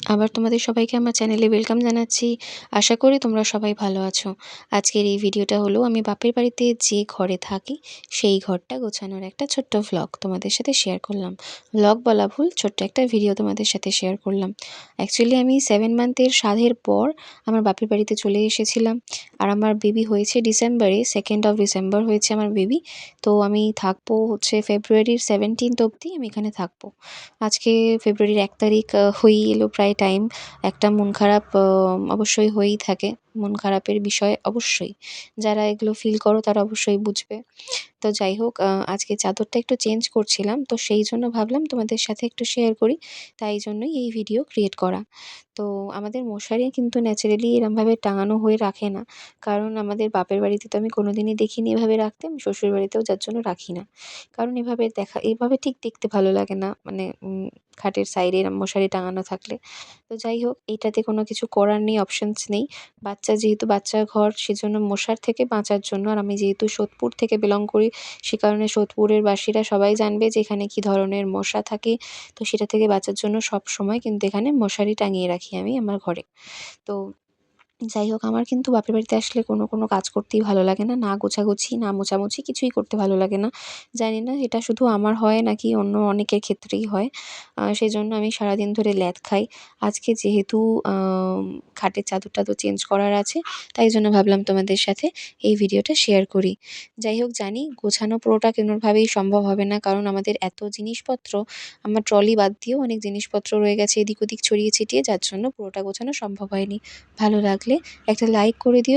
আবার তোমাদের সবাইকে আমার চ্যানেলে ওয়েলকাম জানাচ্ছি। আশা করি তোমরা সবাই ভালো আছো। আজকের এই ভিডিওটা হলো আমি বাপের বাড়িতে যে ঘরে থাকি সেই ঘরটা গোছানোর একটা ছোট্ট ভ্লগ তোমাদের সাথে শেয়ার করলাম। ভ্লগ বলা ভুল, ছোট্ট একটা ভিডিও তোমাদের সাথে শেয়ার করলাম। অ্যাকচুয়ালি আমি 7 মান্থের সাধের পর আমার বাপের বাড়িতে চলে এসেছিলাম। আর আমার বেবি হয়েছে ডিসেম্বরে, 2nd অফ ডিসেম্বর হয়েছে আমার বেবি। তো আমি থাকবো হচ্ছে ফেব্রুয়ারির 17th অবধি আমি এখানে থাকবো। আজকে ফেব্রুয়ারির 1 তারিখ হয়েই এলো প্রায় টাইম। একটা মন খারাপ অবশ্যই হয়েই থাকে। মন খারাপের বিষয় অবশ্যই। যারা এগুলো ফিল করো তারা অবশ্যই বুঝবে। তো যাই হোক, আজকে চাদরটা একটু চেঞ্জ করছিলাম। তো সেই জন্য ভাবলাম তোমাদের সাথে একটু শেয়ার করি। তাই জন্যই এই ভিডিও ক্রিয়েট করা। তো আমাদের মশারি কিন্তু ন্যাচারালি এরমভাবে টাঙানো হয়ে রাখে না। কারণ আমাদের বাপের বাড়িতে তো আমি কোনোদিনই দেখিনি এভাবে রাখতে। আমি শ্বশুরবাড়িতেও যার জন্য রাখি না। কারণ এভাবে ঠিক দেখতে ভালো লাগে না। মানে খাটের সাইডে এরম মশারি টাঙানো থাকলে। তো যাই হোক, এইটাতে কোনো কিছু করার নেই, অপশনস নেই। যেহেতু বাচ্চার ঘর, সেজন্য মশার থেকে বাঁচার জন্য, আর আমি যেহেতু সোদপুর থেকে বিলং করি, সে কারণে সোদপুরের বাসীরা সবাই জানবে যে এখানে কী ধরনের মশা থাকে। তো সেটা থেকে বাঁচার জন্য সবসময় কিন্তু এখানে মশারি টাঙিয়ে রাখি আমি আমার ঘরে। তো যাই হোক, আমার কিন্তু বাপের বাড়িতে আসলে কোনো কাজ করতেই ভালো লাগে না। না গোছাগুছি, না মোছামুছি, কিছুই করতে ভালো লাগে না। জানি না এটা শুধু আমার হয় নাকি অন্য অনেকের ক্ষেত্রেই হয়। সেজন্য আমি সারাদিন ধরে ল্যাদ খাই। আজকে যেহেতু খাটের চাদর-টাদর চেঞ্জ করার আছে, তাই জন্য ভাবলাম তোমাদের সাথে এই ভিডিওটা শেয়ার করি। যাই হোক, জানি গোছানো পুরোটা কোনোভাবেই সম্ভব হবে না। কারণ আমাদের এত জিনিসপত্র, আমার ট্রলি বাদ দিয়েও অনেক জিনিসপত্র রয়ে গেছে এদিক ওদিক ছড়িয়ে ছিটিয়ে, যার জন্য পুরোটা গোছানো সম্ভব হয়নি। ভালো লাগলে একটা লাইক করে দিও।